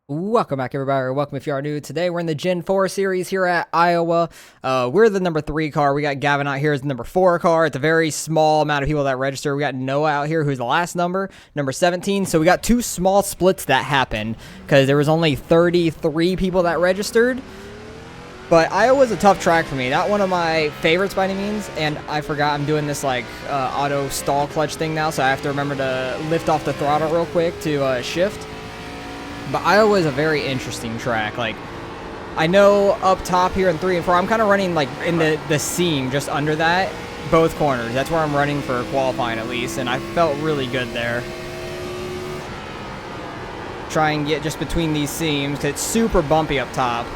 Welcome back, everybody, or welcome if you are new. Today, we're in the Gen 4 series here at Iowa. We're the number 3 car. We got Gavin out here as the number 4 car. It's a very small amount of people that register. We got Noah out here, who's the last number 17. So we got 2 small splits that happened because there was only 33 people that registered. But Iowa's a tough track for me. Not one of my favorites by any means. And I forgot I'm doing this like auto stall clutch thing now, so I have to remember to lift off the throttle real quick to shift. But Iowa is a very interesting track. Like, I know up top here in 3 and 4, I'm kind of running like in the seam just under that, both corners. That's where I'm running for qualifying at least, and I felt really good there. Try and get just between these seams, because it's super bumpy up top.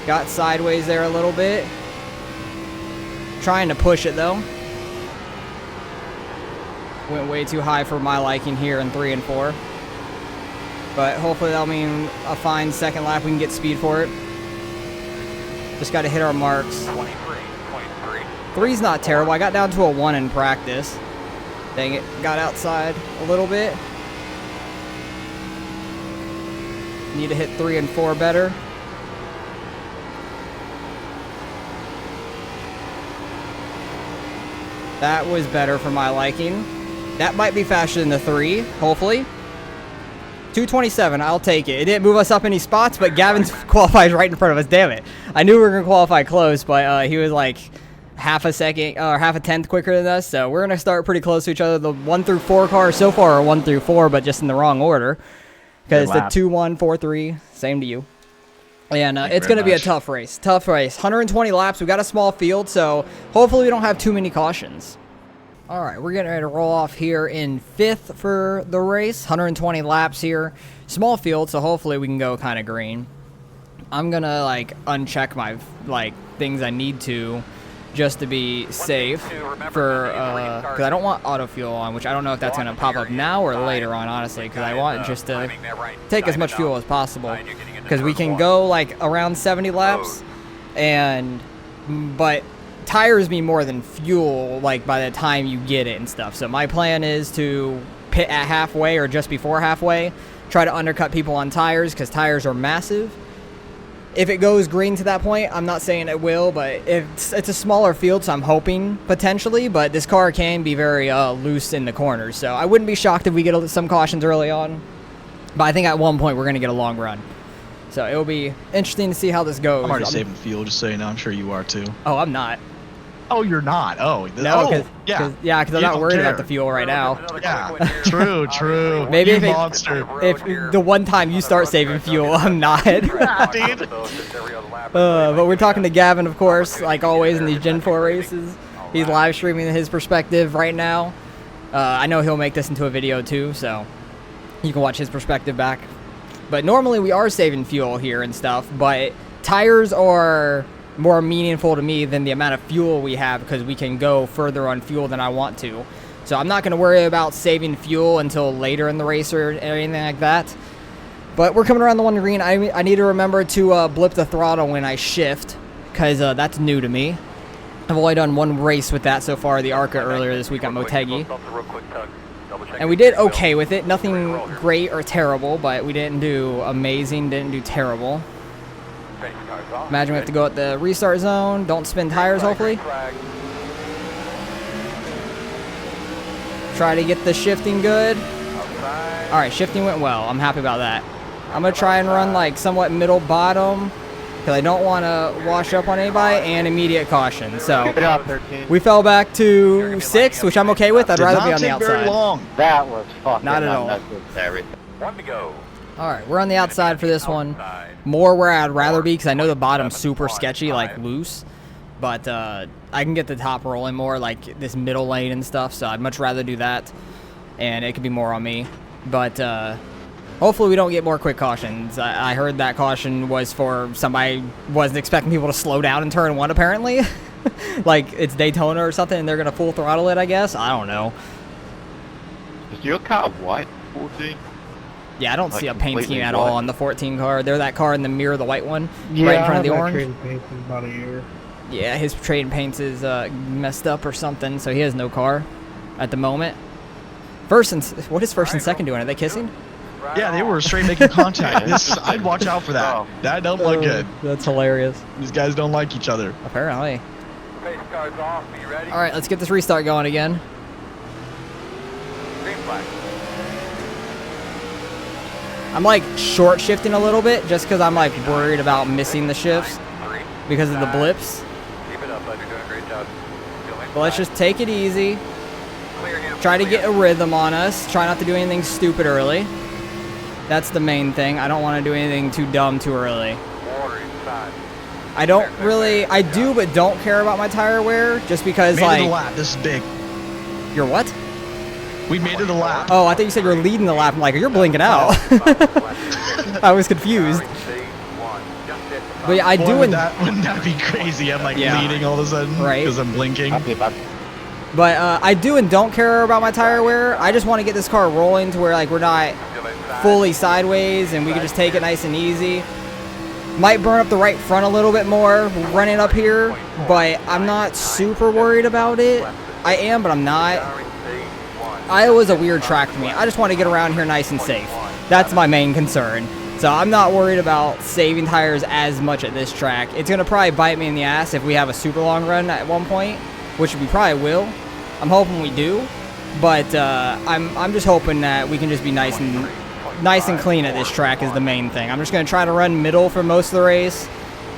Got sideways there a little bit. Trying to push it though. Went way too high for my liking here in 3 and 4. But hopefully that'll mean a fine second lap. We can get speed for it. Just got to hit our marks. 23.3. 3's not terrible. I got down to a 1 in practice. Dang it. Got outside a little bit. Need to hit 3 and 4 better. That was better for my liking. That might be faster than the 3, hopefully. 227, I'll take it. It didn't move us up any spots, but Gavin's qualified right in front of us. Damn it. I knew we were going to qualify close, but he was like half a second or half a tenth quicker than us. So we're going to start pretty close to each other. The 1 through 4 cars so far are 1 through 4, but just in the wrong order. Because the 2, 1, 4, 3, same to you. And it's going to be a tough race. Tough race. 120 laps. We've got a small field, so hopefully we don't have too many cautions. All right, we're getting ready to roll off here in 5th for the race. 120 laps here. Small field, so hopefully we can go kind of green. I'm going to, like, uncheck my, like, things I need to just to be safe for, because I don't want auto fuel on, which I don't know if that's going to pop up now or later on, honestly, because I want just to take as much fuel as possible. Because we can go, like, around 70 laps, but tires mean more than fuel, like, by the time you get it and stuff. So my plan is to pit at halfway or just before halfway, try to undercut people on tires, because tires are massive. If it goes green to that point, I'm not saying it will, but it's a smaller field, so I'm hoping potentially, but this car can be very loose in the corners, so I wouldn't be shocked if we get some cautions early on, but I think at one point we're going to get a long run. So it'll be interesting to see how this goes. I'm already saving fuel, just so you know. I'm sure you are too. Oh, I'm not. Oh, you're not. Oh, no, because yeah, I'm not worried about the fuel right now. Yeah, true. Maybe you if monster. if the one time you start saving fuel, I'm not. But we're talking to Gavin, of course, like always in these Gen 4 races. He's live streaming his perspective right now. I know he'll make this into a video too, so you can watch his perspective back. But normally we are saving fuel here and stuff, but tires are more meaningful to me than the amount of fuel we have, because we can go further on fuel than I want to. So I'm not going to worry about saving fuel until later in the race or anything like that. But we're coming around the 1 green. I need to remember to blip the throttle when I shift, because that's new to me. I've only done 1 race with that so far, the ARCA earlier this week at Motegi. And we did okay with it. Nothing great or terrible, but we didn't do amazing, didn't do terrible. Imagine we have to go at the restart zone. Don't spin tires, hopefully. Try to get the shifting good. Alright, shifting went well. I'm happy about that. I'm going to try and run like somewhat middle bottom, because I don't want to wash up on anybody, and immediate caution. So we fell back to 6th, which I'm okay with. I'd rather be on the outside. Very long. That was fucking not at all. unnecessary. 1 to go. Alright, we're on the outside for this one. More where I'd rather be, because I know the bottom's super sketchy, like loose. But I can get the top rolling more, like this middle lane and stuff, so I'd much rather do that. And it could be more on me. But hopefully we don't get more quick cautions. I heard that caution was for somebody wasn't expecting people to slow down in turn 1, apparently. Like it's Daytona or something, and they're going to full throttle it, I guess. I don't know. Is your car white, 14? Yeah, I don't Like see a paint scheme at white. all on the 14 car. They're that car in the mirror, the white one, right in front of the orange. Trading paint in about a year. Yeah, his trading paints is messed up or something, so he has no car at the moment. First and what is first and second doing? Are they kissing? Yeah, they were straight making contact. I'd watch out for that. Oh. That don't look good. That's hilarious. These guys don't like each other. Apparently. Pace car's off. Are you ready? All right, let's get this restart going again. Green flag. I'm like short shifting a little bit just because I'm like worried about missing the shifts 3. because of the blips. Keep it up, bud. You're doing a great job. But let's just take it easy. Clear him. Try to get a rhythm on us. Try not to do anything stupid early. That's the main thing. I don't want to do anything too dumb too early. Water inside. I don't really, I do but don't care about my tire wear just because Made it like, the lap. This is big. you're what? We made it the lap. Oh, I thought you said you were leading the lap. I'm like, you're blinking out. I was confused. But yeah, I Boy, do, wouldn't that be crazy? I'm like Yeah. leading all of a sudden Right. because I'm blinking. but I do and don't care about my tire wear. I just want to get this car rolling to where like we're not fully sideways and we can just take it nice and easy. Might burn up the right front a little bit more running up here, but I'm not super worried about it. I am, but I'm not. Iowa's a weird track for me. I just want to get around here nice and safe. That's my main concern. So I'm not worried about saving tires as much at this track. It's going to probably bite me in the ass if we have a super long run at one point, which we probably will. I'm hoping we do, but I'm just hoping that we can just be nice and clean at this track is the main thing. I'm just going to try to run middle for most of the race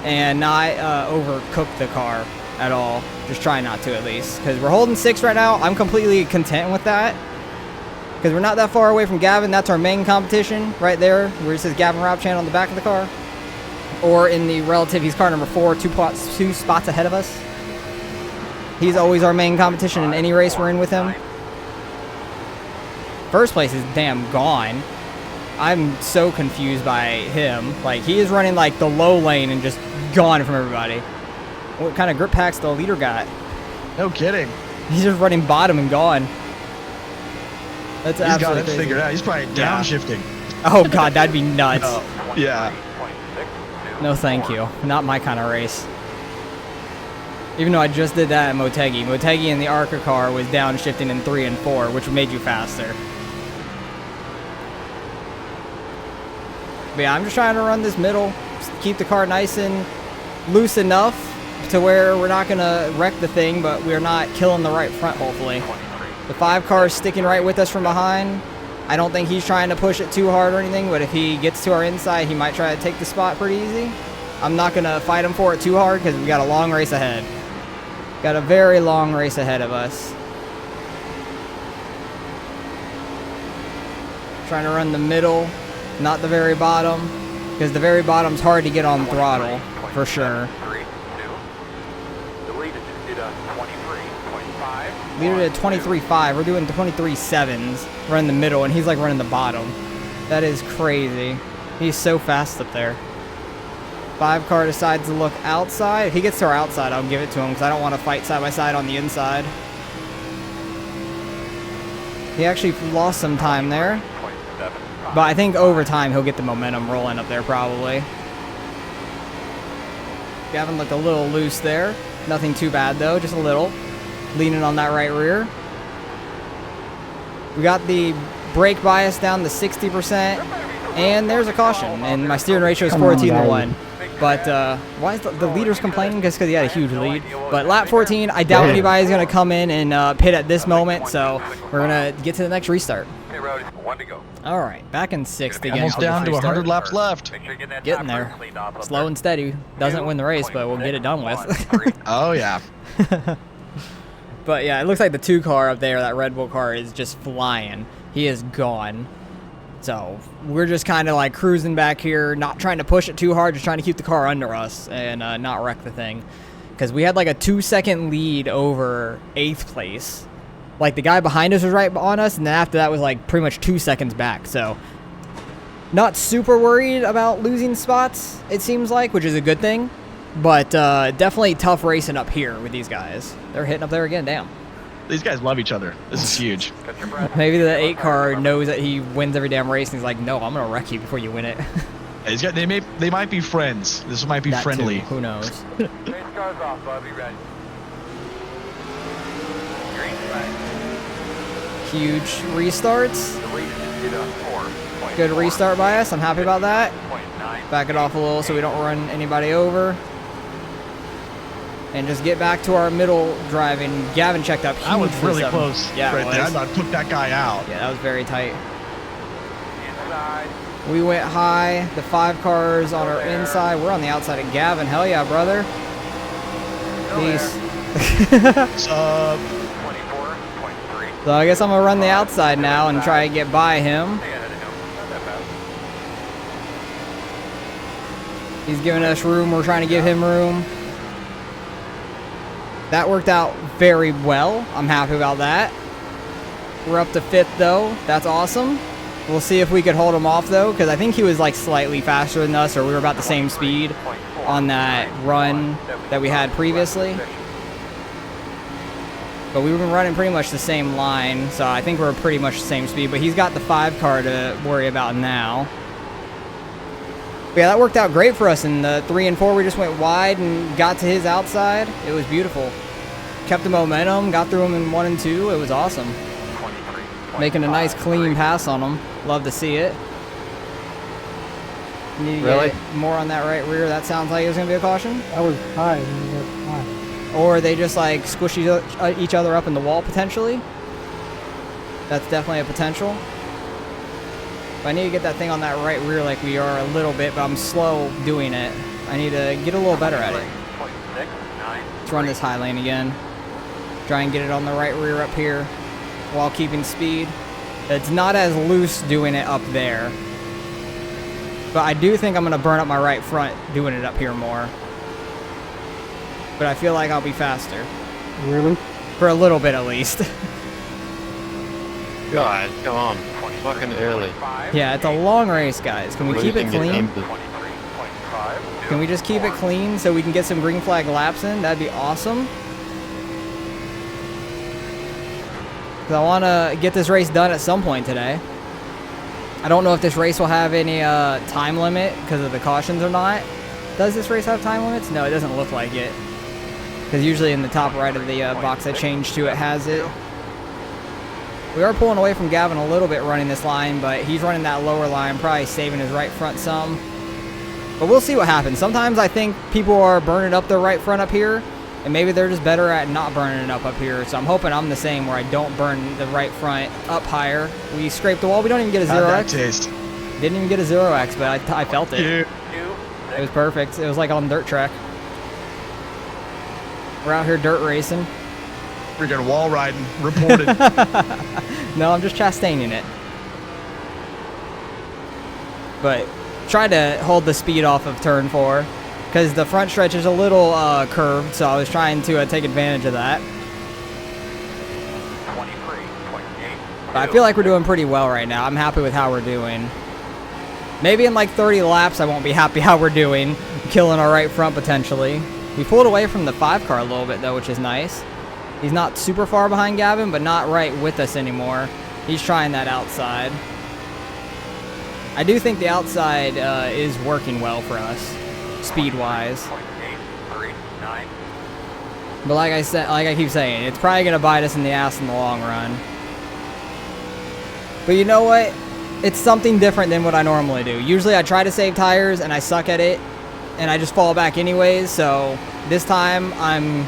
and not overcook the car at all. Just try not to at least, because we're holding 6 right now. I'm completely content with that because we're not that far away from Gavin. That's our main competition right there where it says Gavin Robchan on the back of the car, or in the relative, he's car number 4, 2 spots ahead of us. He's always our main competition in any race we're in with him. First place is damn gone. I'm so confused by him. Like, he is running like the low lane and just gone from everybody. What kind of grip packs the leader got? No kidding. He's just running bottom and gone. That's He's got absolutely it crazy. figured out. He's probably Yeah. downshifting. Oh god, that'd be nuts. Oh, yeah. No thank you. Not my kind of race. Even though I just did that at Motegi. Motegi in the ARCA car was downshifting in 3 and 4, which made you faster. But yeah, I'm just trying to run this middle, just keep the car nice and loose enough to where we're not going to wreck the thing, but we're not killing the right front, hopefully. The 5 car is sticking right with us from behind. I don't think he's trying to push it too hard or anything, but if he gets to our inside, he might try to take the spot pretty easy. I'm not going to fight him for it too hard because we got a long race ahead. Got a very long race ahead of us. Trying to run the middle, not the very bottom, because the very bottom's hard to get on throttle, for sure. 3, 2. The lead is did a 23.5. Leader did 23.5. We're doing 23.7s. Running the middle, and he's like running the bottom. That is crazy. He's so fast up there. 5 car decides to look outside. If he gets to our outside, I'll give it to him because I don't want to fight side by side on the inside. He actually lost some time there. But I think over time he'll get the momentum rolling up there probably. Gavin looked a little loose there. Nothing too bad though, just a little. Leaning on that right rear. We got the brake bias down to 60%. And there's a caution. And my steering ratio is 14-1. But why is the leader's complaining? Just because he had a huge lead. But lap 14, I doubt anybody's going to come in and pit at this moment. So we're going to get to the next restart. Hey, Rowdy, 1 to go. All right, back in 6th again. Almost for this down to restart. 100 laps left. Make sure you get that Getting top there. room cleaned off up Slow there. and steady. Doesn't win the race, but we'll get it done with. Oh, yeah. But yeah, it looks like the 2 car up there, that Red Bull car, is just flying. He is gone. So we're just kind of like cruising back here, not trying to push it too hard, just trying to keep the car under us and not wreck the thing. Because we had like a 2-second lead over 8th place. Like the guy behind us was right on us, and then after that was like pretty much 2 seconds back. So not super worried about losing spots, it seems like, which is a good thing. But definitely tough racing up here with these guys. They're hitting up there again, damn. These guys love each other. This is huge. Catch your breath. Maybe the 8 car knows that he wins every damn race, and he's like, no, I'm going to wreck you before you win it. They might be friends. This might be That friendly. too, who knows? Pace car's off, bud. Be ready. Green flag. Huge restarts. The lead is did a 4. Good restart by us. I'm happy about that. 0.9. Back it off a little so we don't run anybody over. And just get back to our middle driving. Gavin checked up. That was huge for really 7. close. Yeah, right it there. I was. thought I took that guy out. Yeah, that was very tight. Inside. We went high. The 5 cars on our inside. We're on the outside of Gavin. Hell yeah, brother. Peace. Sub. 24.3. So I guess I'm gonna run the outside now and try and get by him. Stay ahead of him. Not that bad. He's giving us room. We're trying to give him room. That worked out very well. I'm happy about that. We're up to 5th though. That's awesome. We'll see if we could hold him off though, because I think he was like slightly faster than us, or we were about the same speed on that run that we had previously. But we've been running pretty much the same line, so I think we're pretty much the same speed. But he's got the 5 car to worry about now. But yeah, that worked out great for us. In the 3 and 4, we just went wide and got to his outside. It was beautiful. Kept the momentum, got through him in 1 and 2. It was awesome. 23. Making a nice clean pass on him. Love to see it. Need to Really? get more on that right rear. That sounds like it was going to be a caution. That was high. Man, that's high. Or they just like squish each other up in the wall potentially. That's definitely a potential. But I need to get that thing on that right rear like we are a little bit, but I'm slow doing it. I need to get a little better at it. 0.69. Let's run this high lane again. Try and get it on the right rear up here while keeping speed. It's not as loose doing it up there. But I do think I'm going to burn up my right front doing it up here more. But I feel like I'll be faster. Really? For a little bit at least. Guys, come on. Fucking early. Yeah, it's a long race, guys. Can we keep it Losing your clean? numbers. 23.5. Can we just keep it clean so we can get some green flag laps in? That'd be awesome. Because I want to get this race done at some point today. I don't know if this race will have any time limit because of the cautions or not. Does this race have time limits? No, it doesn't look like it. Because usually in the top right of the box I changed to, it has it. We are pulling away from Gavin a little bit running this line, but he's running that lower line, probably saving his right front some. But we'll see what happens. Sometimes I think people are burning up their right front up here, and maybe they're just better at not burning it up here. So I'm hoping I'm the same, where I don't burn the right front up higher. We scraped the wall. We don't even get a How'd that 0x. taste? Didn't even get a 0x, but I felt it. Yeah. It was perfect. It was like on dirt track. We're out here dirt racing. Freaking wall riding. Reported. No, I'm just chastaining it. But try to hold the speed off of turn 4, because the front stretch is a little curved, so I was trying to take advantage of that. 23.8. But I feel like we're doing pretty well right now. I'm happy with how we're doing. Maybe in like 30 laps I won't be happy how we're doing, killing our right front potentially. We pulled away from the 5 car a little bit though, which is nice. He's not super far behind Gavin, but not right with us anymore. He's trying that outside. I do think the outside is working well for us, speed-wise. 0.839. But like I said, like I keep saying, it's probably gonna bite us in the ass in the long run. But you know what? It's something different than what I normally do. Usually I try to save tires and I suck at it, and I just fall back anyways. So this time I'm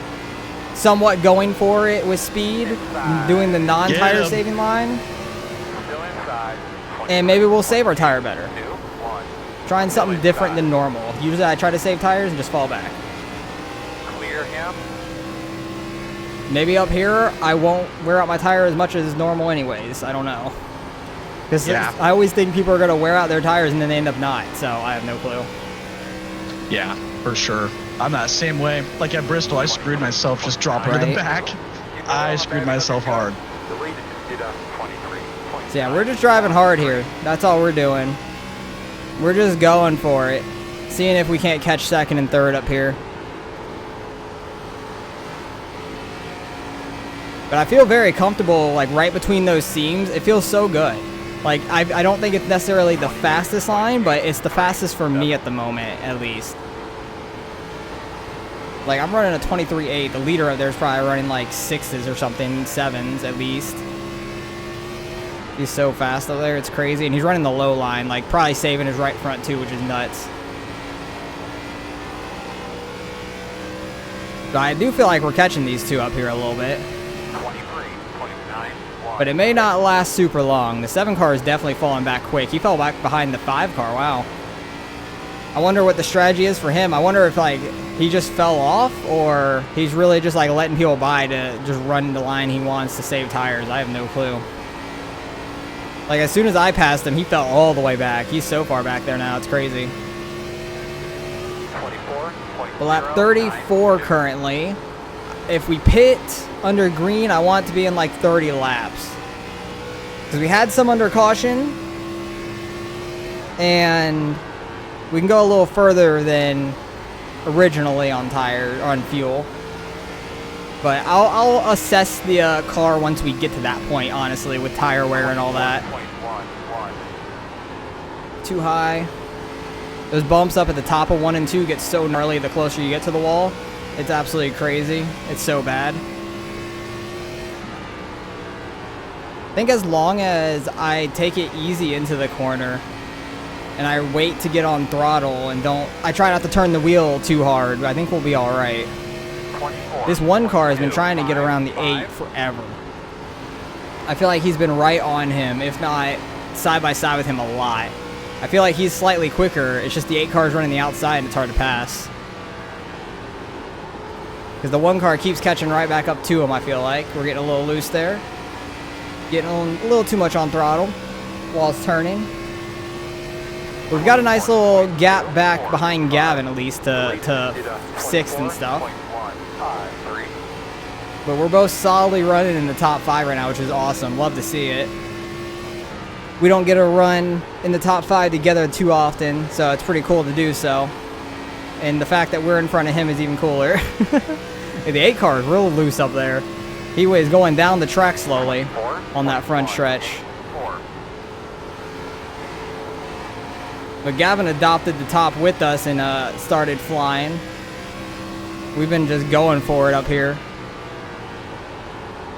somewhat going for it with speed, doing the non-tire Get 'em. saving line, Still inside. and maybe we'll save our tire better. 2, 1. Trying something different than normal. Usually I try to save tires and just fall back. Clear him. Maybe up here I won't wear out my tire as much as normal anyways. I don't know. Because Yeah. I always think people are going to wear out their tires and then they end up not. So I have no clue. Yeah, for sure. I'm that same way. Like at Bristol, I screwed myself just dropping to the Right. back. I screwed myself hard. Deleted. Did a 23. So yeah, we're just driving hard here. That's all we're doing. We're just going for it. Seeing if we can't catch second and third up here. But I feel very comfortable, like right between those seams. It feels so good. Like I don't think it's necessarily the fastest line, but it's the fastest for me at the moment, at least. Like I'm running a 23.8. The leader up there is probably running like 6s or something, 7s at least. He's so fast up there, it's crazy. And he's running the low line, like probably saving his right front too, which is nuts. But I do feel like we're catching these two up here a little bit. 23.91. But it may not last super long. The 7 car is definitely falling back quick. He fell back behind the 5 car, wow. I wonder what the strategy is for him. I wonder if like he just fell off or he's really just like letting people by to just run the line he wants to save tires. I have no clue. Like as soon as I passed him, he fell all the way back. He's so far back there now, it's crazy. 24.092. We're at 34 currently. If we pit under green, I want it to be in like 30 laps. Because we had some under caution. And we can go a little further than originally on fuel. But I'll assess the car once we get to that point, honestly, with tire wear and all that. 21.11. Too high. Those bumps up at the top of 1 and 2 get so gnarly the closer you get to the wall. It's absolutely crazy. It's so bad. I think as long as I take it easy into the corner and I wait to get on throttle and I try not to turn the wheel too hard, but I think we'll be all right. This 1 car has been trying to get around the 8 forever. I feel like he's been right on him, if not side by side with him a lot. I feel like he's slightly quicker. It's just the 8 car's running the outside and it's hard to pass. Because the 1 car keeps catching right back up to him, I feel like. We're getting a little loose there. Getting a little too much on throttle while it's turning. We've got a nice little gap back behind Gavin, at least, to 6th and stuff. But we're both solidly running in the top 5 right now, which is awesome. Love to see it. We don't get a run in the top 5 together too often, so it's pretty cool to do so. And the fact that we're in front of him is even cooler. The 8 car is real loose up there. He was going down the track slowly on that front stretch. But Gavin adopted the top with us and started flying. We've been just going for it up here.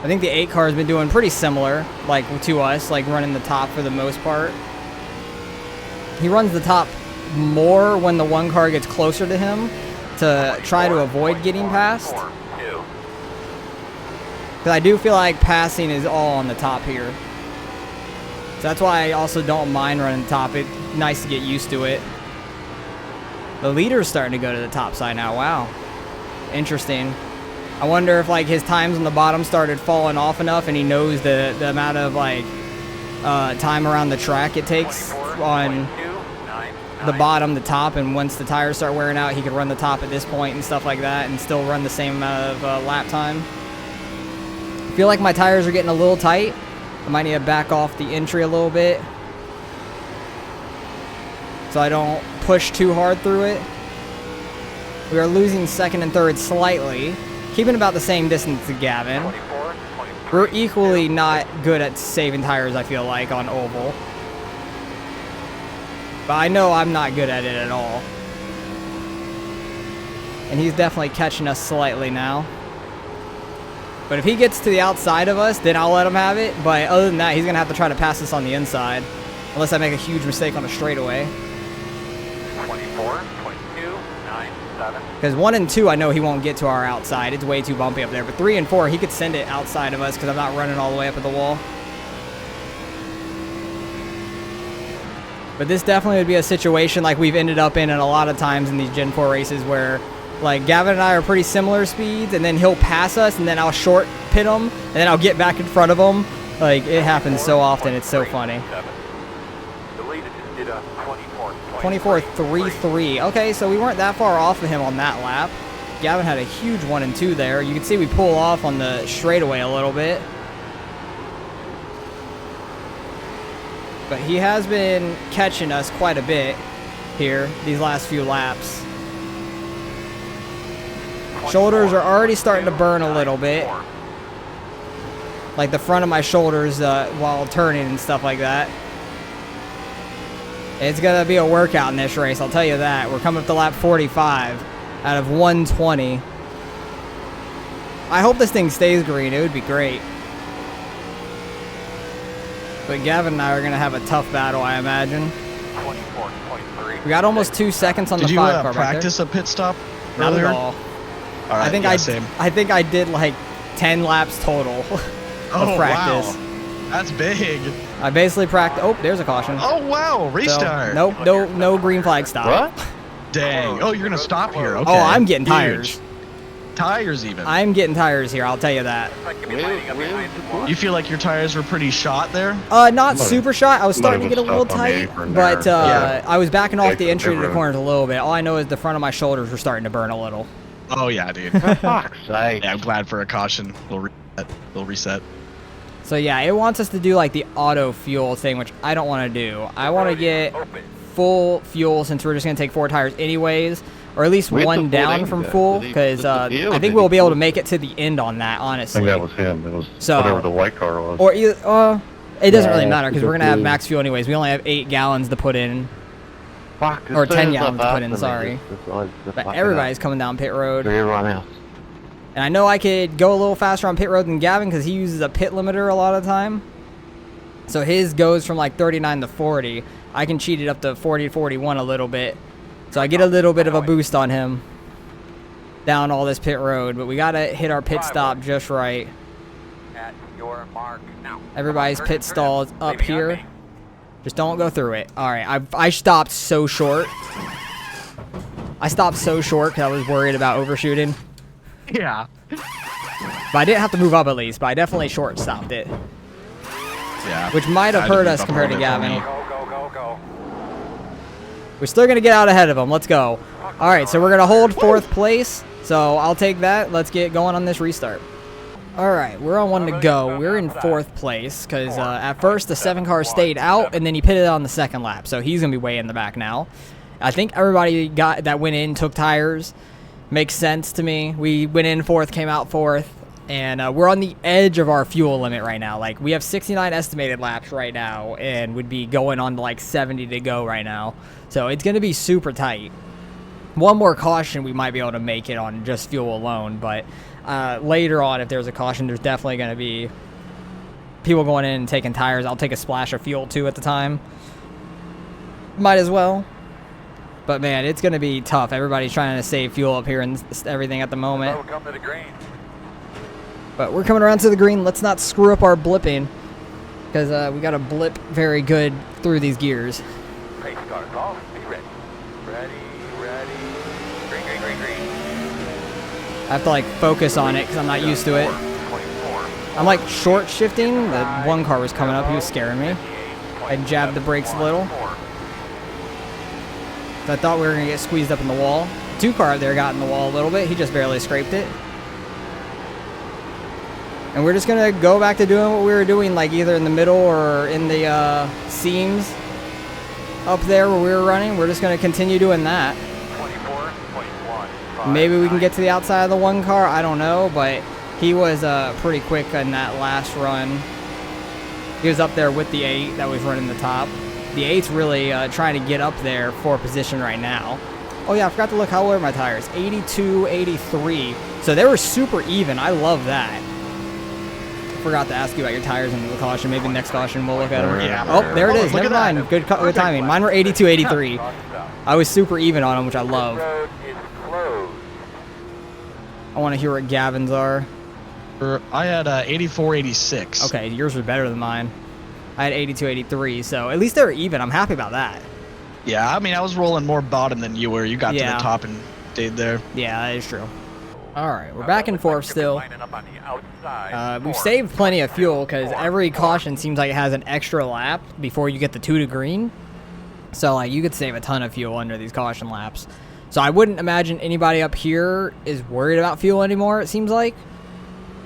I think the 8 car has been doing pretty similar, like to us, like running the top for the most part. He runs the top more when the 1 car gets closer to him to try to avoid getting passed. Because I do feel like passing is all on the top here. So that's why I also don't mind running the top. It's nice to get used to it. The leader's starting to go to the top side now. Wow. Interesting. I wonder if like his times on the bottom started falling off enough and he knows the amount of like time around the track it takes on the bottom, the top, and once the tires start wearing out, he could run the top at this point and stuff like that and still run the same amount of lap time. I feel like my tires are getting a little tight. I might need to back off the entry a little bit so I don't push too hard through it. We are losing 2nd and 3rd slightly, keeping about the same distance to Gavin. We're equally not good at saving tires, I feel like, on oval. But I know I'm not good at it at all. And he's definitely catching us slightly now. But if he gets to the outside of us, then I'll let him have it. But other than that, he's going to have to try to pass us on the inside. Unless I make a huge mistake on a straightaway. 24.297. Because 1 and 2, I know he won't get to our outside. It's way too bumpy up there. But 3 and 4, he could send it outside of us because I'm not running all the way up at the wall. But this definitely would be a situation like we've ended up in a lot of times in these Gen 4 races where like Gavin and I are pretty similar speeds and then he'll pass us and then I'll short pit him and then I'll get back in front of him. Like it happens so often. It's so funny. The leader just did a 24.33. Okay, so we weren't that far off of him on that lap. Gavin had a huge 1 and 2 there. You can see we pull off on the straightaway a little bit. But he has been catching us quite a bit here these last few laps. Shoulders are already starting to burn a little bit. Like the front of my shoulders while turning and stuff like that. It's going to be a workout in this race, I'll tell you that. We're coming up to lap 45 out of 120. I hope this thing stays green. It would be great. But Gavin and I are going to have a tough battle, I imagine. 24.3. We got almost 2 seconds on Did the you 5 car back there. practice a pit stop Not earlier? at all. All right, I think yeah, same. I think I did like 10 laps total of Oh, practice. wow. That's big. I basically practiced. Oh, there's a caution. Oh, wow. So, Restart. nope, no green flag stop. What? Dang. Oh, you're going to stop here. Okay. Oh, I'm getting Huge. tires. Tires even. I'm getting tires here, I'll tell you that. You feel like your tires were pretty shot there? Not super shot. I was starting to was get a little stuck on the tight, apron but there. Yeah. I was backing off the Take entry to the road. corners a little bit. All I know is the front of my shoulders were starting to burn a little. Oh, yeah, dude. For fuck's sake. Yeah, I'm glad for a caution. They'll reset. So yeah, it wants us to do like the auto fuel thing, which I don't want to do. I want to get full fuel since we're just going to take 4 tires anyways, or at least With the one full down tank, from did full, he- because with the deal, I think did we'll he be able to full- make it to the end on that, I honestly. think that was him. It was So- whatever the white car was. Or either, it doesn't really Yeah, matter because it's we're going to have okay. max fuel anyways. We only have 8 gallons to put in, Fuck, or as 10 soon as I gallons to put in, passed sorry. him, he just but fuck it everybody's up. coming down pit road. For everyone else. And I know I could go a little faster on pit road than Gavin because he uses a pit limiter a lot of the time. So his goes from like 39 to 40. I can cheat it up to 40 to 41 a little bit. So I get a little bit of a boost on him down all this pit road. But we got to hit our pit stop just right. At your mark now. Everybody's pit stall is up here. Just don't go through it. All right, I stopped so short. I stopped so short because I was worried about overshooting. Yeah. But I didn't have to move up at least, but I definitely short stopped it. Yeah. Which might have I hurt didn't us up compared to on it for Gavin. me. Go. We're still going to get out ahead of him. Let's go. All right, so we're going to hold 4th place. So I'll take that. Let's get going on this restart. All right, we're on 1 to go. We're in 4th place because at first the 7 car stayed out, and then he pitted on the 2nd lap. So he's going to be way in the back now. I think everybody that went in took tires. Makes sense to me. We went in 4th, came out 4th. And we're on the edge of our fuel limit right now. Like, we have 69 estimated laps right now, and would be going on to like 70 to go right now. So it's going to be super tight. One more caution, we might be able to make it on just fuel alone. But later on, if there's a caution, there's definitely going to be people going in and taking tires. I'll take a splash of fuel too at the time. Might as well. But man, it's going to be tough. Everybody's trying to save fuel up here and everything at the moment. Welcome to the green. But we're coming around to the green. Let's not screw up our blipping, because we got to blip very good through these gears. Pace cars off. Be ready. Ready. Green. I have to like focus on it because I'm not used to it. 24. I'm like short shifting. The 1 car was coming up. He was scaring me. I jabbed the brakes a little. So I thought we were going to get squeezed up in the wall. 2 car up there got in the wall a little bit. He just barely scraped it. And we're just going to go back to doing what we were doing, like either in the middle or in the seams up there where we were running. We're just going to continue doing that. 24.1. Maybe we can get to the outside of the 1 car. I don't know, but he was pretty quick in that last run. He was up there with the 8 that was running the top. The 8's really trying to get up there for position right now. Oh yeah, I forgot to look how low are my tires. 82, 83. So they were super even. I love that. Forgot to ask you about your tires and the caution. Maybe next caution we'll look at them. Yeah. Oh, there it is. Look Never at that. mind. Good timing. Mine were 82, 83. I was super even on them, which I love. Road is closed. I want to hear what Gavin's are. I had 84, 86. Okay, yours were better than mine. I had 82, 83, so at least they were even. I'm happy about that. Yeah, I mean, I was rolling more bottom than you were. You got to Yeah. the top and stayed there. Yeah, that is true. All right, we're back and forth still. Lining up on the outside. We've saved plenty of fuel because every caution seems like it has an extra lap before you get the 2 to green. So like you could save a ton of fuel under these caution laps. So I wouldn't imagine anybody up here is worried about fuel anymore, it seems like.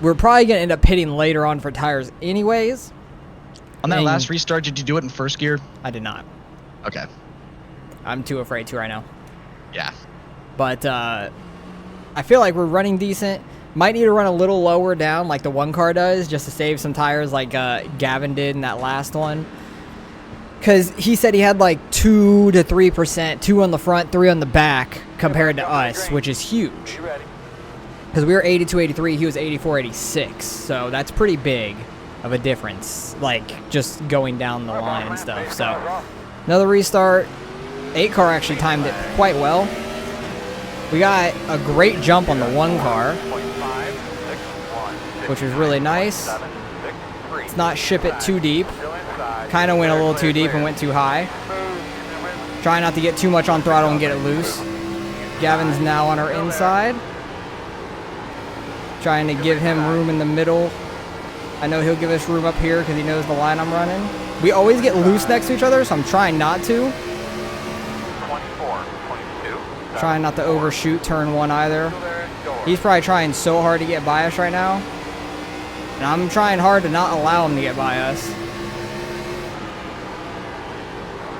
We're probably going to end up pitting later on for tires anyways. On that And- last restart, did you do it in first gear? I did not. Okay. I'm too afraid to right now. Yeah. But I feel like we're running decent. Might need to run a little lower down like the 1 car does just to save some tires like Gavin did in that last one. Because he said he had like 2 to 3%, 2 on the front, 3 on the back compared to us, which is huge. You ready? Because we were 82, 83, he was 84, 86. So that's pretty big. of a difference, like just going down the line and stuff. So another restart. 8 car actually timed it quite well. We got a great jump on the 1 car, which was really nice. Let's not ship it too deep. Kind of went a little too deep and went too high. Try not to get too much on throttle and get it loose. Gavin's now on our inside. Trying to give him room in the middle. I know he'll give us room up here because he knows the line I'm running. We always get loose next to each other, so I'm trying not to. Trying not to overshoot turn 1 either. He's probably trying so hard to get by us right now. And I'm trying hard to not allow him to get by us.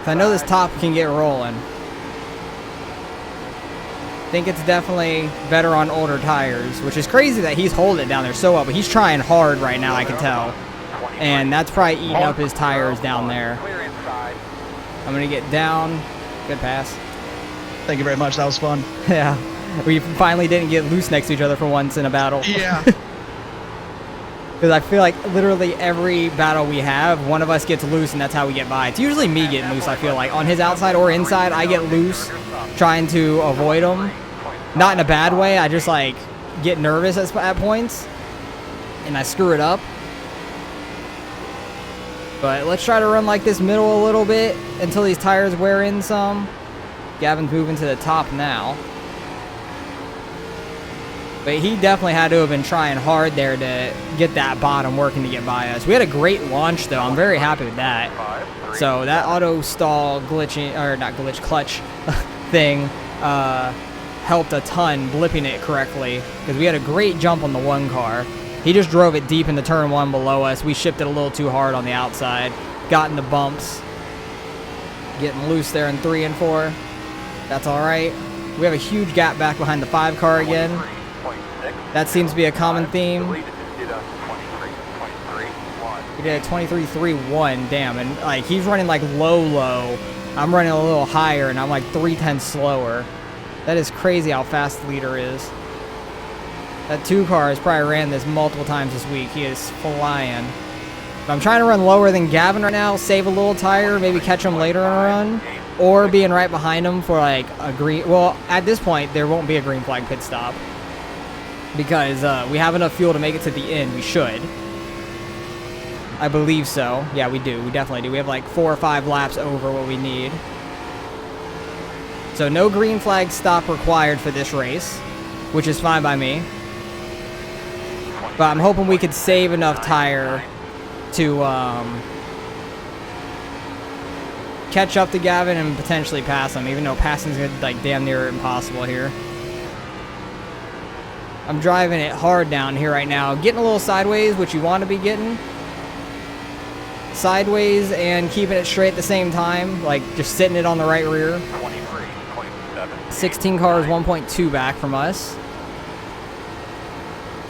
I know this top can get rolling. I think it's definitely better on older tires, which is crazy that he's holding it down there so well, but he's trying hard right now, I can tell. And that's probably eating up his tires down there. I'm going to get down. Good pass. Thank you very much. That was fun. Yeah. We finally didn't get loose next to each other for once in a battle. Yeah. Because I feel like literally every battle we have, one of us gets loose and that's how we get by. It's usually me getting loose, I feel like. On his outside or inside, I get loose trying to avoid him. Not in a bad way, I just like get nervous at points. And I screw it up. But let's try to run like this middle a little bit until these tires wear in some. Gavin's moving to the top now. But he definitely had to have been trying hard there to get that bottom working to get by us. We had a great launch though. I'm very happy with that. So that auto stall glitching, or not glitch, clutch thing helped a ton, blipping it correctly. Because we had a great jump on the 1 car. He just drove it deep into turn 1 below us. We shipped it a little too hard on the outside. Got in the bumps. Getting loose there in 3 and 4. That's alright. We have a huge gap back behind the 5 car again. That seems to be a common theme. We did a 23.31, damn, and like he's running like low. I'm running a little higher, and I'm like 0.3 slower. That is crazy how fast the leader is. That 2 car has probably ran this multiple times this week. He is flying. But I'm trying to run lower than Gavin right now, save a little tire, maybe catch him later in a run, or being right behind him for like a green. Well, at this point, there won't be a green flag pit stop. Because we have enough fuel to make it to the end. We should. I believe so. Yeah, we do. We definitely do. We have like 4 or 5 laps over what we need. So no green flag stop required for this race, which is fine by me. But I'm hoping we could save enough tire to catch up to Gavin and potentially pass him, even though passing's like damn near impossible here. I'm driving it hard down here right now. Getting a little sideways, which you want to be getting. Sideways and keeping it straight at the same time. Like, just sitting it on the right rear. 16 cars, 1.2 back from us.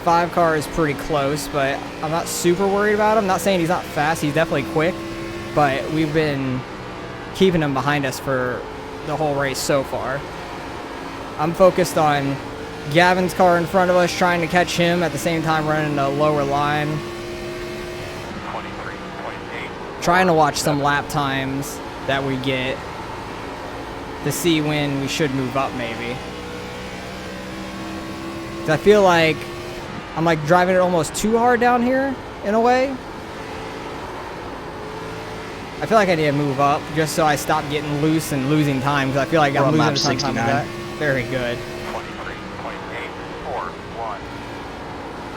5 car is pretty close, but I'm not super worried about him. I'm not saying he's not fast. He's definitely quick. But we've been keeping him behind us for the whole race so far. I'm focused on Gavin's car in front of us, trying to catch him at the same time running a lower line. Trying to watch some lap times that we get to see when we should move up maybe. 'Cause I feel like I'm like driving it almost too hard down here in a way. I feel like I need to move up just so I stop getting loose and losing time, because I feel like I'm losing a ton of time with that. Very good.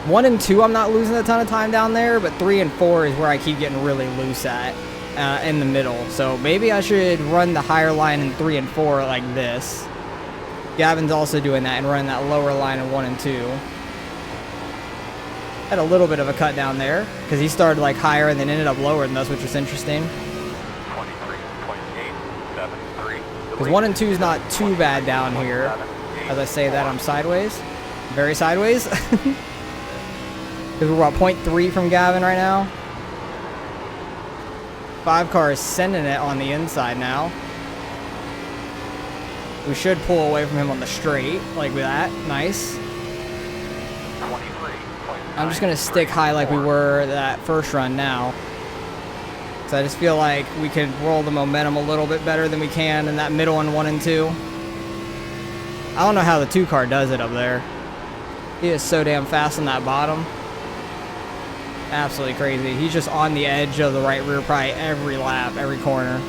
1 and 2, I'm not losing a ton of time down there, but 3 and 4 is where I keep getting really loose at, in the middle. So maybe I should run the higher line in 3 and 4 like this. Gavin's also doing that and running that lower line in 1 and 2. Had a little bit of a cut down there, because he started like higher and then ended up lower than us, which was interesting. Because 1 and 2 is not too bad down here. As I say that, I'm sideways. Very sideways. Because we're about 0.3 from Gavin right now. 5 car is sending it on the inside now. We should pull away from him on the straight, like that. Nice. I'm just going to stick high like we were that first run now. So I just feel like we could roll the momentum a little bit better than we can in that middle in 1 and 2. I don't know how the 2 car does it up there. He is so damn fast on that bottom. Absolutely crazy. He's just on the edge of the right rear probably every lap, every corner.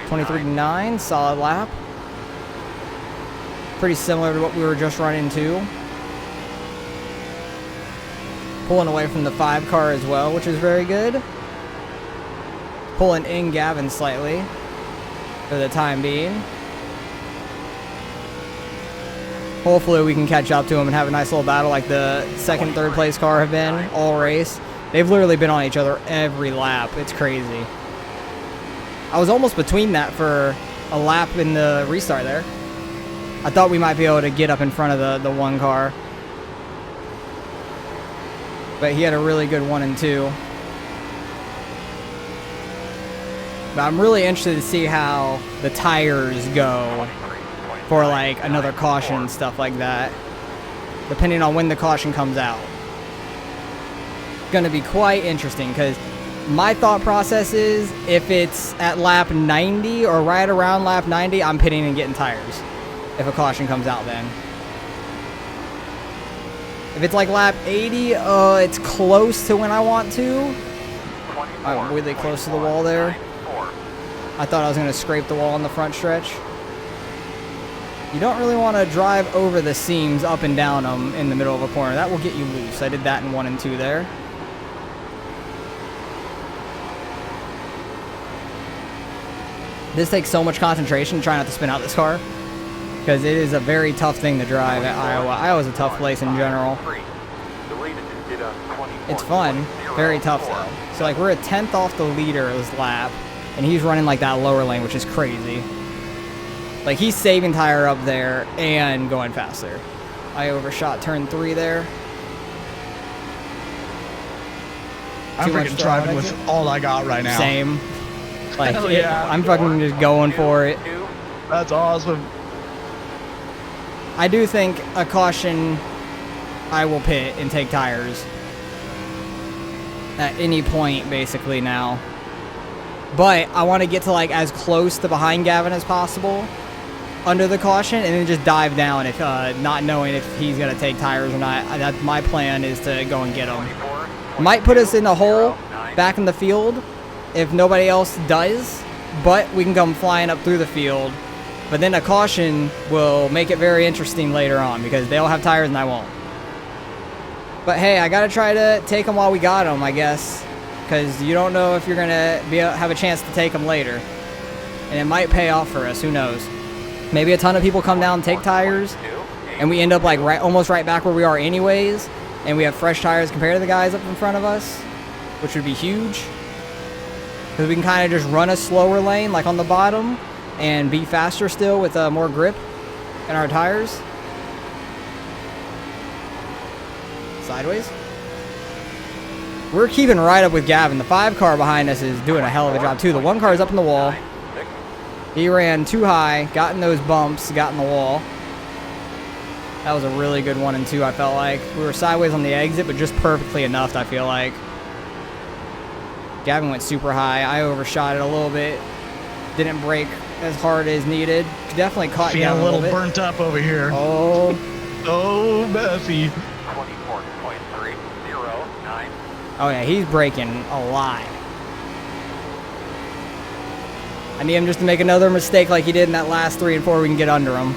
23.9, solid lap. Pretty similar to what we were just running to. Pulling away from the 5 car as well, which is very good. Pulling in Gavin slightly for the time being. Hopefully we can catch up to him and have a nice little battle like the second, third place car have been all race. They've literally been on each other every lap. It's crazy. I was almost between that for a lap in the restart there. I thought we might be able to get up in front of the 1 car. But he had a really good 1 and 2. But I'm really interested to see how the tires go for like another caution and stuff like that, depending on when the caution comes out. Going to be quite interesting because my thought process is if it's at lap 90 or right around lap 90, I'm pitting and getting tires if a caution comes out then. If it's like lap 80, it's close to when I want to. I'm really close to the wall there. I thought I was going to scrape the wall on the front stretch. You don't really want to drive over the seams up and down them in the middle of a corner. That will get you loose. I did that in 1 and 2 there. This takes so much concentration, trying not to spin out this car, because it is a very tough thing to drive at Iowa. Iowa's a tough place in general. It's fun, very tough though. So like we're a 10th off the leader this lap, and he's running like that lower lane, which is crazy. Like he's saving tire up there and going faster. I overshot turn 3 there. I'm freaking driving with all I got right now. Same. Like yeah. I'm fucking just going for it. That's awesome. I do think a caution, I will pit and take tires at any point basically now. But I want to get to like as close to behind Gavin as possible under the caution and then just dive down if not knowing if he's going to take tires or not. That's my plan, is to go and get him. Might put us in a hole back in the field if nobody else does, but we can come flying up through the field. But then a caution will make it very interesting later on because they'll have tires and I won't. But hey, I got to try to take them while we got them, I guess, because you don't know if you're going to have a chance to take them later. And it might pay off for us, who knows. Maybe a ton of people come down and take tires, and we end up like almost right back where we are anyways, and we have fresh tires compared to the guys up in front of us, which would be huge. Because we can kind of just run a slower lane like on the bottom and be faster still with more grip in our tires. Sideways. We're keeping right up with Gavin. The 5 car behind us is doing a hell of a job too. The 1 car is up in the wall. He ran too high, got in those bumps, got in the wall. That was a really good 1 and 2, I felt like. We were sideways on the exit, but just perfectly enough, I feel like. Gavin went super high. I overshot it a little bit. Didn't brake as hard as needed. Definitely caught Feeling down a little bit. burnt up over here. Oh. Oh, Murphy. 24.309. Oh yeah, he's braking a lot. I need him just to make another mistake like he did in that last 3 and 4. We can get under him.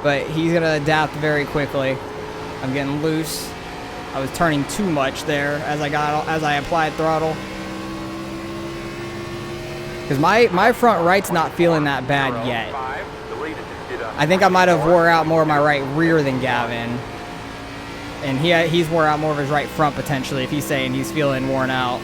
But he's gonna adapt very quickly. I'm getting loose. I was turning too much there as I applied throttle. Because my front right's not feeling that bad yet. I think I might have wore out more of my right rear than Gavin. And he's wore out more of his right front potentially if he's saying he's feeling worn out.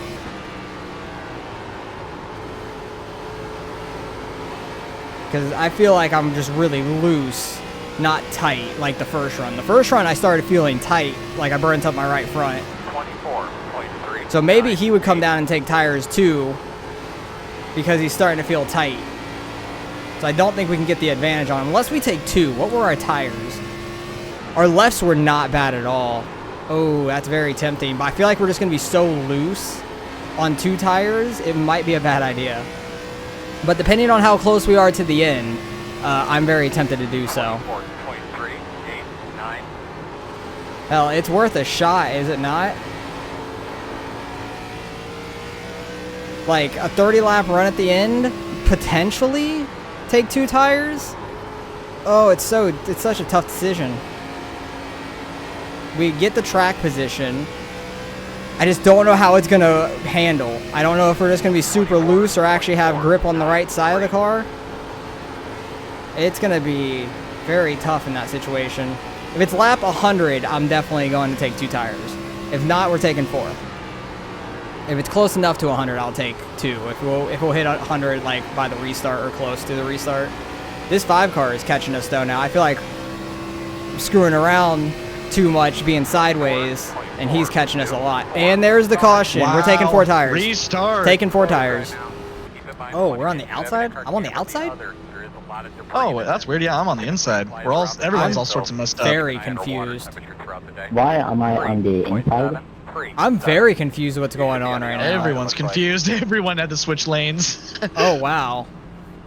Because I feel like I'm just really loose, not tight like the first run. The first run I started feeling tight, like I burnt up my right front. 24.3. So maybe he would come down and take tires too, because he's starting to feel tight. So I don't think we can get the advantage on him unless we take 2. What were our tires? Our lefts were not bad at all. Oh, that's very tempting. But I feel like we're just going to be so loose on 2 tires, it might be a bad idea. But depending on how close we are to the end, I'm very tempted to do so. 23, 8, 9. Hell, it's worth a shot, is it not? Like a 30-lap run at the end, potentially take 2 tires. Oh, it's such a tough decision. We get the track position. I just don't know how it's gonna handle. I don't know if we're just gonna be super loose or actually have grip on the right side of the car. It's gonna be very tough in that situation. If it's lap 100, I'm definitely going to take 2 tires. If not, we're taking 4. If it's close enough to 100, I'll take 2. If we'll hit 100 like by the restart or close to the restart. This 5 car is catching us though now. I feel like I'm screwing around too much, being sideways, and he's catching us a lot. And there's the caution. We're taking 4 tires. Restart. Taking 4 tires. Keep in mind, Oh, when we're on the you have outside? an I'm on the There outside? is a lot of debris Oh, in that's there. weird. Yeah, I'm on the inside. Everyone's all sorts of messed up. Very High underwater confused. temperature throughout the day. Why am I on the 3.7, inside? 3. I'm very confused with what's going on right now. Everyone's confused. Everyone had to switch lanes. Oh, wow.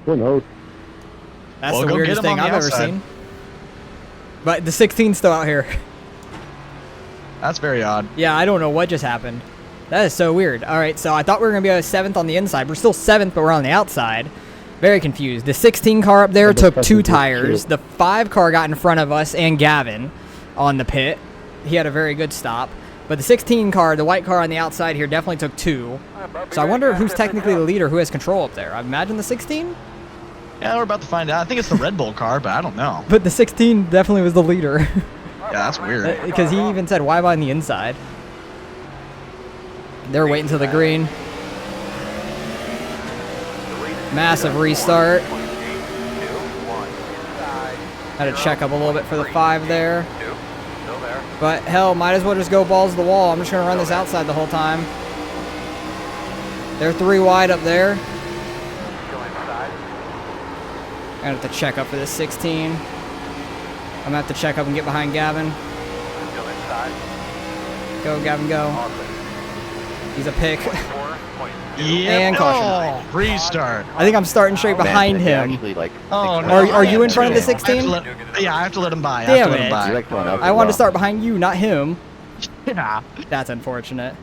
Who knows? That's Well, the go get weirdest him thing on the I've ever outside. seen. But the 16's still out here. That's very odd. Yeah, I don't know what just happened. That is so weird. All right, so I thought we were going to be a 7th on the inside. We're still 7th, but we're on the outside. Very confused. The 16 car up there Yeah, but took that's 2 a good tires. shit. The 5 car got in front of us and Gavin on the pit. He had a very good stop. But the 16 car, the white car on the outside here, definitely took 2. So I wonder who's technically the leader, who has control up there. I imagine the 16? Yeah, we're about to find out. I think it's the Red Bull car, but I don't know. But the 16 definitely was the leader. Yeah, that's weird. Because he even said, why am I on the inside? They're waiting till the green. Massive restart. Had to check up a little bit for the 5 there. Still there. But hell, might as well just go balls to the wall. I'm just going to run this outside the whole time. They're 3 wide up there. Still inside. I'm going to have to check up for this 16. I'm going to have to check up and get behind Gavin. Still inside. Go, Gavin, go. Awesome. He's a pick. 4.2. And caution. Oh, restart. I think I'm starting straight behind Man, they him. Actually, like, Oh, they- no. Are you in front of the I have to 16? yeah, I have to let him by. I Damn have to let him it. by. Direct one up I as wanted to well. start behind you, not him. Yeah. That's unfortunate.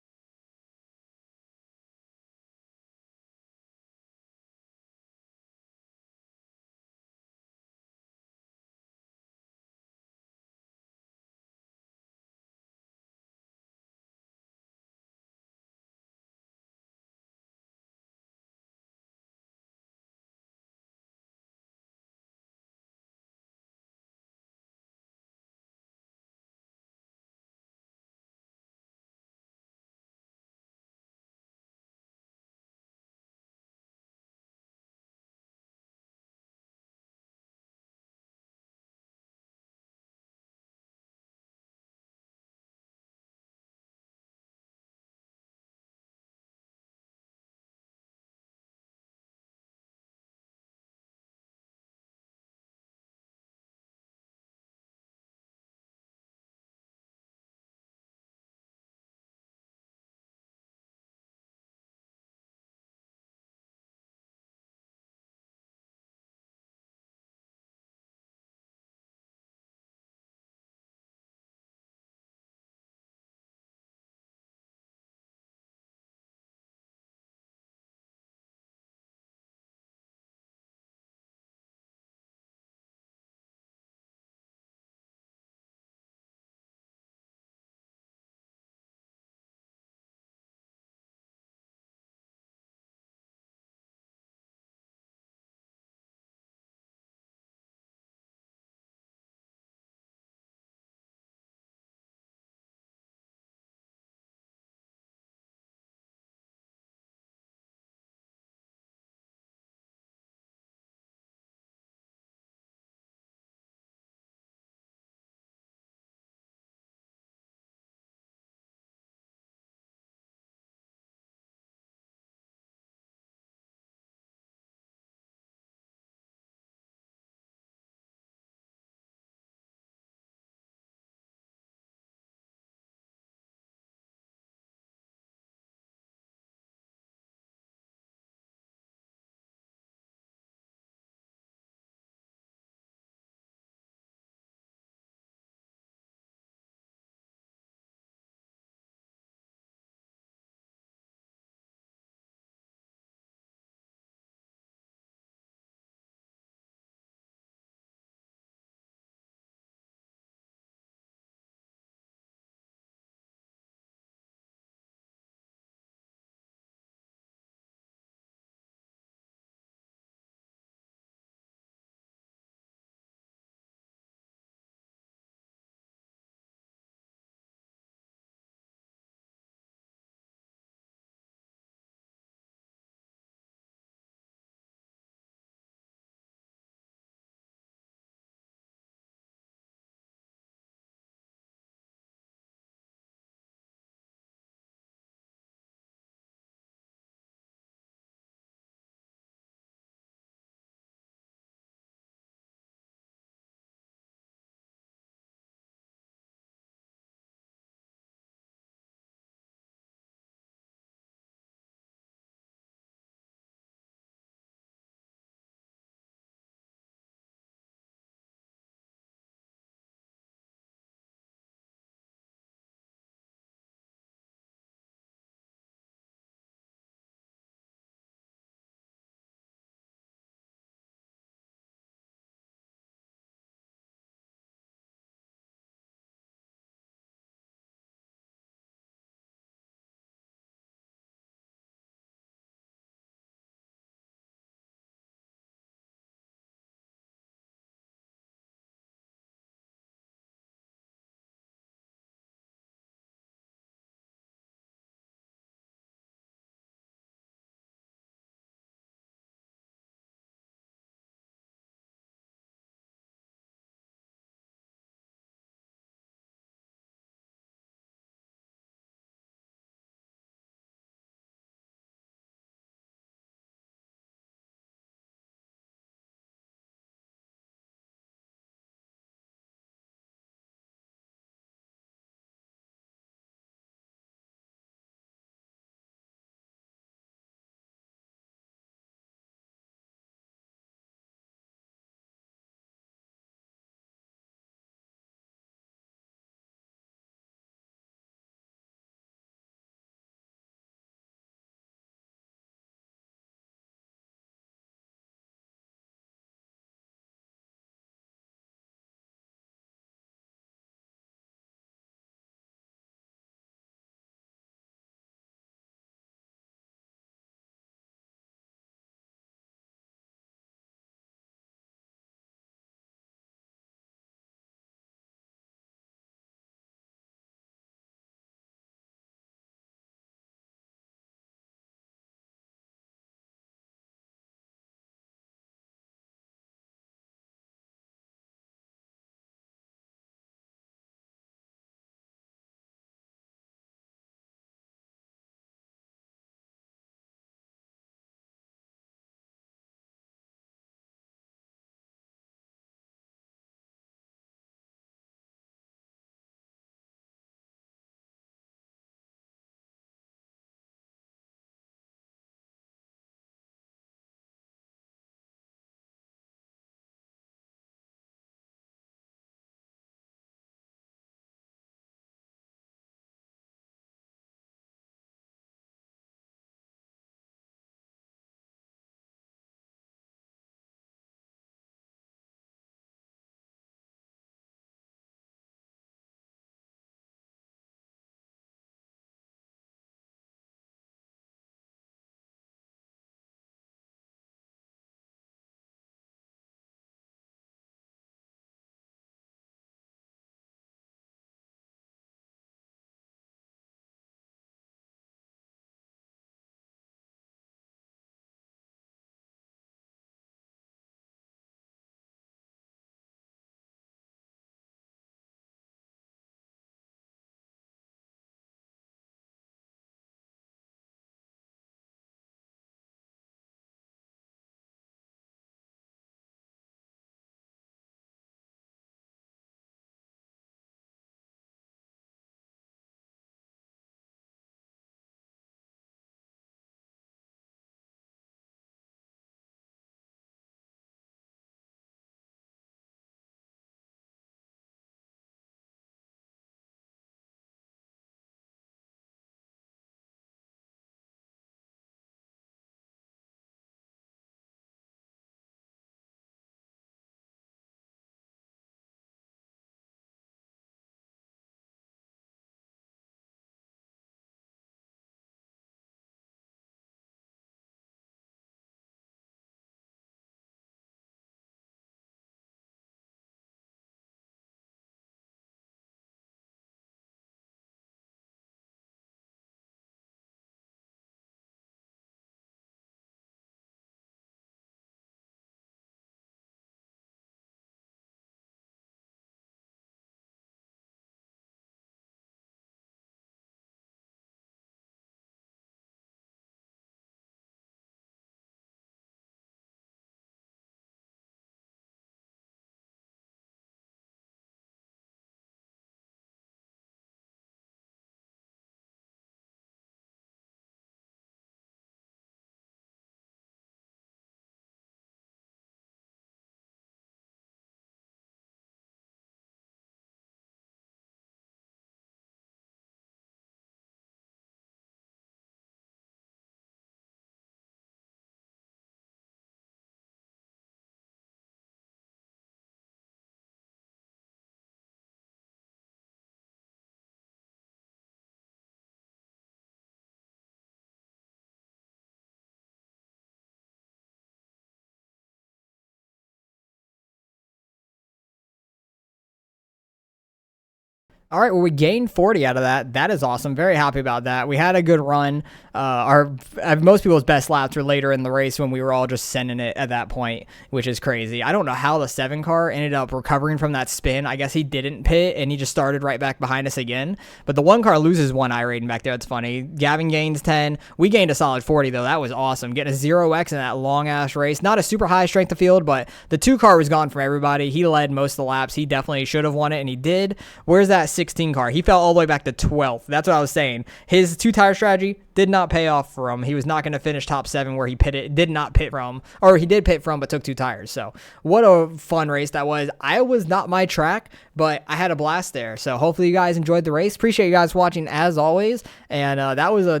All right, well, we gained 40 out of that. That is awesome. Very happy about that. We had a good run. Most people's best laps were later in the race when we were all just sending it at that point, which is crazy. I don't know how the 7 car ended up recovering from that spin. I guess he didn't pit, and he just started right back behind us again. But the 1 car loses 1 iRating back there. It's funny. Gavin gains 10. We gained a solid 40, though. That was awesome. Getting a 0x in that long-ass race. Not a super high strength of field, but the 2 car was gone from everybody. He led most of the laps. He definitely should have won it, and he did. Where's that 16 car? He fell all the way back to 12th. That's what I was saying. His 2-tire strategy did not pay off for him. He was not going to finish top 7 where he did not pit from, or he did pit from, but took 2 tires. So what a fun race that was. I was not my track, but I had a blast there. So hopefully you guys enjoyed the race. Appreciate you guys watching as always. And that was a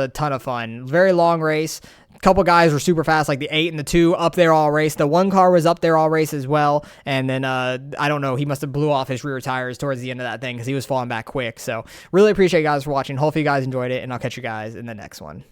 ton of fun. Very long race. Couple guys were super fast, like the 8 and the 2 up there all race. The 1 car was up there all race as well. And then I don't know, he must have blew off his rear tires towards the end of that thing because he was falling back quick. So really appreciate you guys for watching. Hopefully you guys enjoyed it, and I'll catch you guys in the next one.